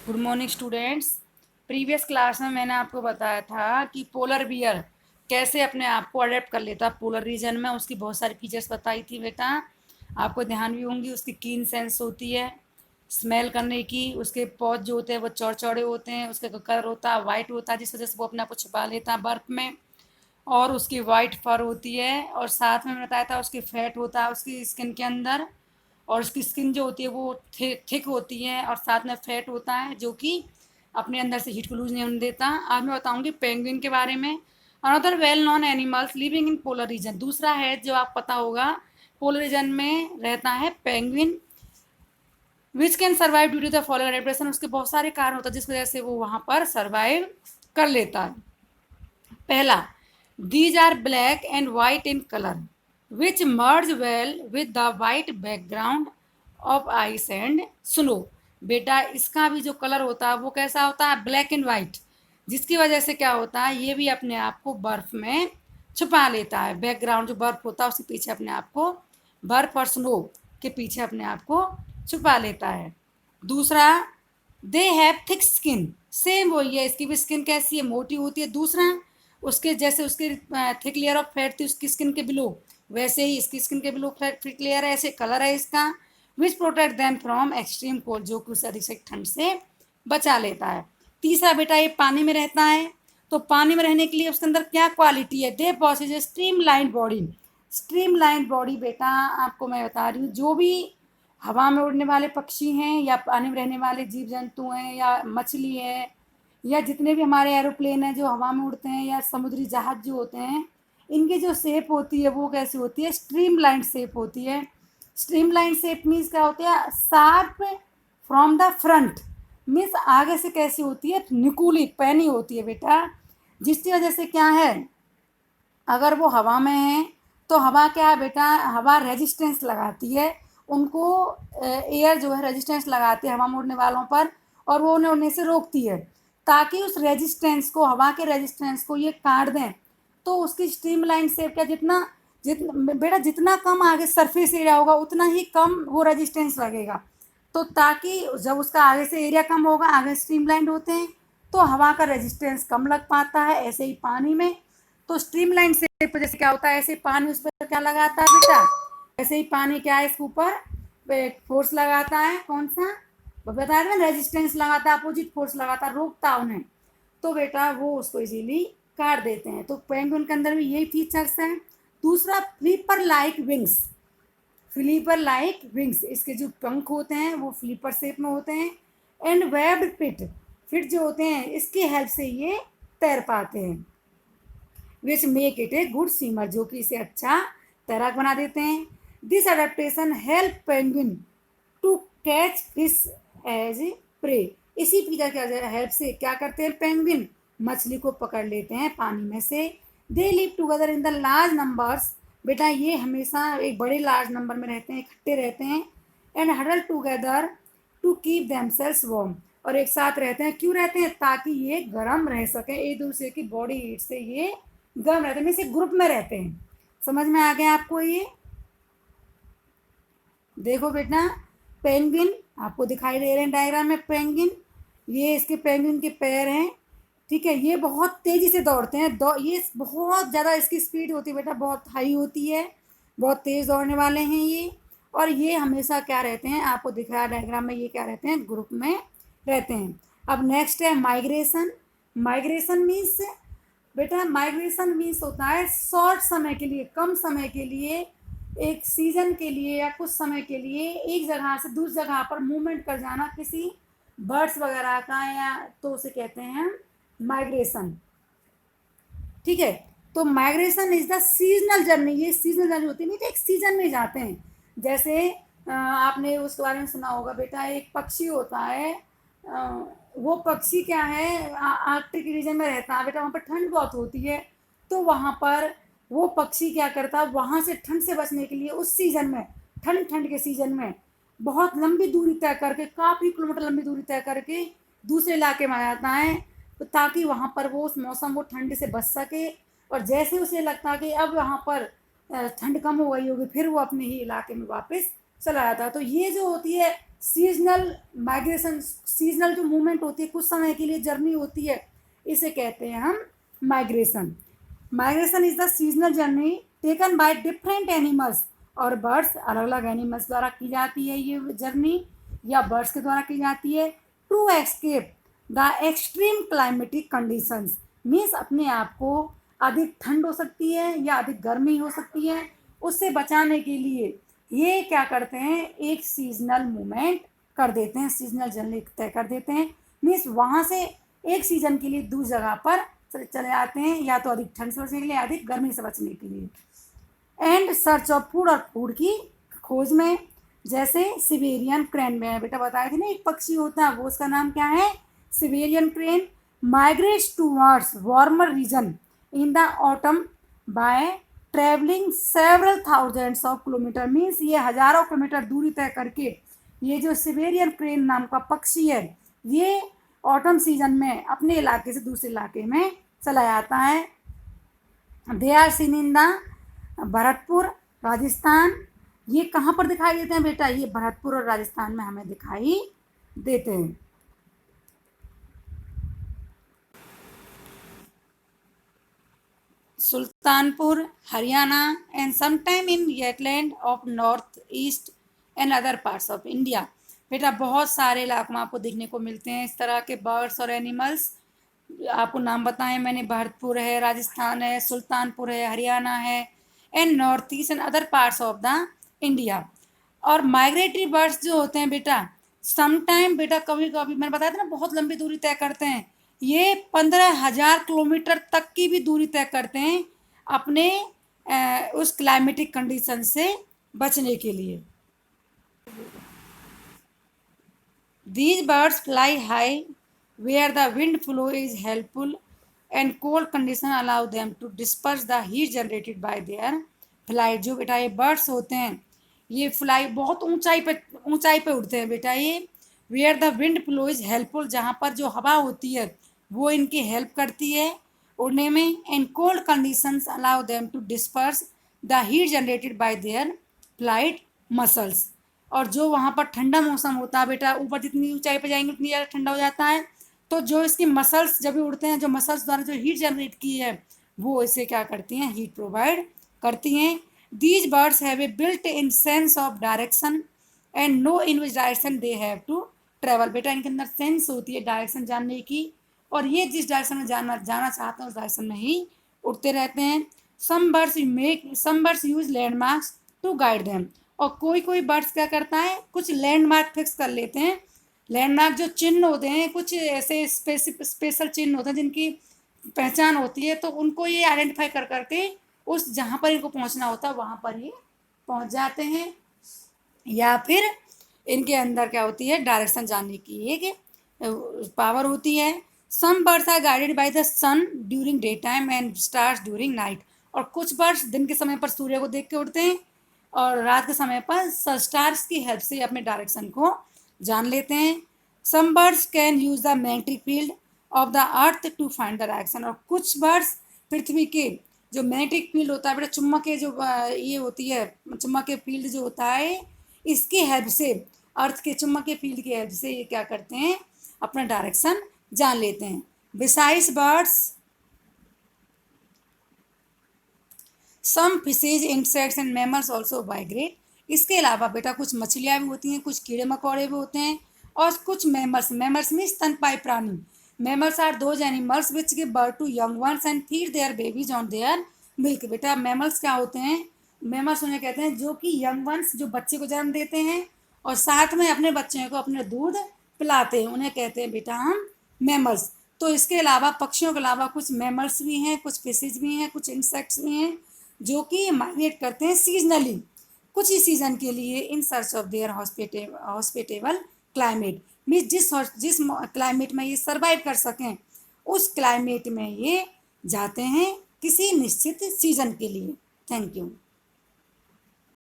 Good morning students. Previous class में मैंने आपको बताया था कि पोलर बियर कैसे अपने आप को अडेप्ट कर लेता पोलर रीजन में। उसकी बहुत सारी फीचर्स बताई थी बेटा, आपको ध्यान भी होंगी। उसकी कीन सेंस होती है स्मेल करने की, उसके पौध जो होते हैं वो चौड़े चौड़े होते हैं, उसका कलर होता है वाइट होता है जिस वजह से वो अपने आप को छुपा लेता है बर्फ़ में, और उसकी वाइट फर होती है। और साथ में मैंने बताया था उसकी फैट होता है उसकी स्किन के अंदर, और उसकी स्किन जो होती है वो थिक होती है, और साथ में फैट होता है जो कि अपने अंदर से हीट को लूज नहीं होने देता। आज मैं बताऊंगी पेंगुइन के बारे में। Another well known animals living in polar region, दूसरा है जो आप पता होगा पोलर रीजन में रहता है penguin, which can survive due to the following adaptation. उसके बहुत सारे कारण होता है जिस वजह से वो वहाँ पर सर्वाइव कर लेता है। पहला, these are black and white in colour which merge well with the white background of ice and snow. बेटा इसका भी जो कलर होता है वो कैसा होता है, ब्लैक एंड वाइट, जिसकी वजह से क्या होता है ये भी अपने आप को बर्फ में छुपा लेता है। बैकग्राउंड जो बर्फ होता है उसके पीछे अपने आप को, बर्फ और स्नो के पीछे अपने आप को छुपा लेता है। दूसरा, they have thick skin, same वही है, इसकी भी स्किन कैसी है, मोटी होती है। दूसरा, उसके जैसे उसके थिक लेयर ऑफ फैट थी उसकी स्किन के बिलो, वैसे ही इसकी स्किन के बिलो थिक लेयर है, ऐसे कलर है इसका, विच protect them from extreme cold, जो कि उसे अधिक से ठंड से बचा लेता है। तीसरा बेटा, ये पानी में रहता है, तो पानी में रहने के लिए उसके अंदर क्या क्वालिटी है, they possess streamline body. Streamline body बेटा आपको मैं बता रही हूँ, जो भी हवा में उड़ने वाले पक्षी हैं या पानी में रहने वाले जीव जंतु हैं या मछली है या जितने भी हमारे एरोप्लेन हैं जो हवा में उड़ते हैं या समुद्री जहाज जो होते हैं, इनकी जो शेप होती है वो कैसी होती है, स्ट्रीम लाइन शेप होती है। स्ट्रीम लाइन शेप मीन्स क्या होती है, sharp from the front, means आगे से कैसी होती है, निकूली पैनी होती है बेटा, जिसकी वजह से क्या है, अगर वो हवा में है तो हवा क्या है बेटा, हवा रेजिस्टेंस लगाती है उनको, एयर जो है रेजिस्टेंस लगाती है हवा में उड़ने वालों पर, और वो उन्हें उड़ने से रोकती है, ताकि उस रेजिस्टेंस को, हवा के रेजिस्टेंस को ये काट दें। तो उसकी स्ट्रीम लाइन शेप क्या, जितना बेटा जितना कम आगे सरफेस एरिया होगा उतना ही कम वो रेजिस्टेंस लगेगा। तो ताकि जब उसका आगे से एरिया कम होगा, आगे स्ट्रीमलाइन होते हैं तो हवा का रेजिस्टेंस कम लग पाता है। ऐसे ही पानी में, तो स्ट्रीमलाइन शेप पर जैसे क्या होता है, ऐसे पानी उस पर क्या लगाता है बेटा, ऐसे ही पानी क्या है इसके ऊपर फोर्स लगाता है, कौन सा बताया था, रेजिस्टेंस लगाता है, अपोजिट फोर्स लगाता है, रोकता है उन्हें, तो बेटा वो उसको इजीली काट देते हैं। तो पेंगुइन के अंदर भी यही फीचर्स हैं। दूसरा, flipper like Winx, flipper like Winx, इसके जो पंख होते हैं वो फ्लीपर शेप में होते हैं। एंड वेब्ड फिट, फिट जो होते हैं इसकी हेल्प से ये तैर पाते हैं। Which make it a good swimmer, जो कि इसे अच्छा तैराक बना देते हैं। This adaptation help penguin to catch fish as prey, इसी फीचर के हेल्प से क्या करते हैं पेंगुइन, मछली को पकड़ लेते हैं पानी में से। They live together in the large numbers, बेटा ये हमेशा एक बड़े लार्ज नंबर में रहते हैं, इकट्ठे रहते हैं। And huddle together to keep themselves warm, और एक साथ रहते हैं, क्यों रहते हैं, ताकि ये गर्म रह सके, एक दूसरे की बॉडी हीट से ये गर्म रहते हैं, इसे ग्रुप में रहते हैं। समझ में आ गया आपको ये? देखो बेटा, पेंगुइन आपको दिखाई दे रहे हैं डायग्राम में, पेंगुइन, ये इसके पेंगुइन के पैर हैं, ठीक है। ये बहुत तेज़ी से दौड़ते हैं, ये बहुत ज़्यादा इसकी स्पीड होती है बेटा, बहुत हाई होती है, बहुत तेज़ दौड़ने वाले हैं ये। और ये हमेशा क्या रहते हैं, आपको दिख रहा है डायग्राम में, ये क्या रहते हैं, ग्रुप में रहते हैं। अब नेक्स्ट है माइग्रेशन। माइग्रेशन मीन्स बेटा, माइग्रेशन मीन्स होता है शॉर्ट समय के लिए, कम समय के लिए, एक सीजन के लिए या कुछ समय के लिए एक जगह से दूसरी जगह पर मूवमेंट कर जाना किसी बर्ड्स वगैरह का, या तो उसे कहते हैं माइग्रेशन, ठीक है। तो migration is the seasonal journey, ये सीजनल जर्नी होती है, नहीं तो एक सीजन में जाते हैं। जैसे आपने उसके बारे में सुना होगा बेटा, एक पक्षी होता है, वो पक्षी क्या है, आर्कटिक रीजन में रहता है बेटा, वहाँ पर ठंड बहुत होती है, तो वहाँ पर वो पक्षी क्या करता है, वहाँ से ठंड से बचने के लिए उस सीज़न में, ठंड के सीज़न में बहुत लंबी दूरी तय करके, काफ़ी किलोमीटर लंबी दूरी तय करके दूसरे इलाके में आ जाता है, तो ताकि वहाँ पर वो उस मौसम वो ठंड से बच सके। और जैसे उसे लगता है कि अब वहाँ पर ठंड कम हो गई होगी, फिर वो अपने ही इलाके में वापस चला जाता है। तो ये जो होती है सीजनल माइग्रेशन, सीजनल जो मूवमेंट होती है, कुछ समय के लिए जर्नी होती है, इसे कहते हैं हम migration. Migration is the seasonal journey taken by different animals और बर्ड्स, अलग अलग एनिमल्स द्वारा की जाती है ये जर्नी, या बर्ड्स के द्वारा की जाती है, to escape the extreme climatic conditions, means अपने आप को, अधिक ठंड हो सकती है या अधिक गर्मी हो सकती है, उससे बचाने के लिए ये क्या करते हैं, एक सीजनल मूवमेंट कर देते हैं, सीजनल जर्नी तय कर देते हैं। मीन्स वहाँ से एक सीजन के लिए दूसरी जगह पर चले जाते हैं, या तो अधिक ठंड से बचने के लिए, अधिक गर्मी से बचने के लिए। एंड सर्च ऑफ फूड, और फूड की खोज में, जैसे सिबेरियन क्रेन में बेटा बताया था ना, एक पक्षी होता है, वो उसका नाम क्या है, Siberian crane, migrates towards warmer region in the autumn by travelling several thousands of kilometre, means ये हज़ारों किलोमीटर दूरी तय करके ये जो सिबेरियन क्रेन नाम का पक्षी है, ये ऑटम सीजन में अपने इलाके से दूसरे इलाके में चला जाता है। They are seen in the Bharatpur Rajasthan, ये कहाँ पर दिखाई देते हैं बेटा, ये भरतपुर और राजस्थान में हमें दिखाई देते हैं। Sultanpur Haryana and sometime in wetland of north east and other parts of India. बेटा बहुत सारे इलाकों में आपको देखने को मिलते हैं इस तरह के बर्ड्स और एनिमल्स। आपको नाम बताएं मैंने, भरतपुर है, राजस्थान है, सुल्तानपुर है, हरियाणा है, and north east and other parts of the India. और माइग्रेटरी बर्ड्स जो होते हैं बेटा, समटाइम बेटा कभी कभी मैंने बताया था ना, बहुत लंबी दूरी तय करते हैं, ये 15,000 किलोमीटर तक की भी दूरी तय करते हैं अपने उस क्लाइमेटिक कंडीशन से बचने के लिए। These birds fly high where the wind flow is helpful and cold condition allow them to disperse the heat generated by their flight। जो बेटा ये बर्ड्स होते हैं, ये फ्लाई बहुत ऊंचाई पे उड़ते हैं बेटा ये। Where the wind flow is helpful, जहाँ पर जो हवा होती है वो इनकी हेल्प करती है उड़ने में। And cold conditions allow them to disperse the heat generated by their flight muscles. और जो वहाँ पर ठंडा मौसम होता है बेटा, ऊपर जितनी ऊंचाई पे जाएंगे उतनी ज़्यादा ठंडा हो जाता है, तो जो इसकी मसल्स जब भी उड़ते हैं, जो मसल्स द्वारा जो हीट जनरेट की है वो इसे क्या करती हैं, हीट प्रोवाइड करती हैं। These birds have a built in sense of direction and know in which direction they have to travel. बेटा इनके अंदर सेंस होती है डायरेक्शन जानने की, और ये जिस डायरेक्शन में जाना चाहते हैं उस डायरेक्शन में ही उड़ते रहते हैं। Some birds use landmarks to guide them, और कोई बर्ड्स क्या करता है, कुछ लैंडमार्क फिक्स कर लेते हैं। लैंडमार्क जो चिन्ह होते हैं, कुछ ऐसे स्पेशल चिन्ह होते हैं जिनकी पहचान होती है, तो उनको ये आइडेंटिफाई कर करके उस जहाँ पर इनको पहुँचना होता है वहाँ पर ही पहुँच जाते हैं। या फिर इनके अंदर क्या होती है, डायरेक्शन जानने की एक पावर होती है। Some birds are guided by the sun during day time and stars during night, और कुछ बर्ड्स दिन के समय पर सूर्य को देख के उड़ते हैं और रात के समय पर स्टार्स की हेल्प से अपने डायरेक्शन को जान लेते हैं। Some birds can use the magnetic field of the earth to find the direction, और कुछ बर्ड्स पृथ्वी के जो मैग्नेटिक फील्ड होता है बेटा, चुम्बकीय जो ये होती है, चुम्बकीय फील्ड जो होता है, इसकी हेल्प से, अर्थ के चुम्बकीय फील्ड की हेल्प से ये क्या करते हैं, अपना डायरेक्शन जान लेते हैं। Besides birds some fishes, insects and mammals also migrate. इसके अलावा बेटा कुछ मछलियाँ भी होती हैं, कुछ कीड़े मकोड़े भी होते हैं, और कुछ मैमल्स में स्तनपायी प्राणी। Mammals are those animals which give birth to young ones and feed their babies on their milk. बेटा मैमल्स क्या होते हैं, मैमल्स उन्हें कहते हैं जो कि यंग वंस, जो बच्चे को जन्म देते हैं और साथ में अपने बच्चों को अपने दूध पिलाते हैं, उन्हें कहते हैं बेटा हम मैमल्स। तो इसके अलावा पक्षियों के अलावा कुछ मैमल्स भी हैं, कुछ फिशेज भी हैं, कुछ इंसेक्ट्स भी हैं जो कि माइग्रेट करते हैं सीजनली, कुछ ही सीजन के लिए, in search of their hospitable climate. Means जिस क्लाइमेट में ये सर्वाइव कर सकें उस क्लाइमेट में ये जाते हैं किसी निश्चित सीजन के लिए। Thank you.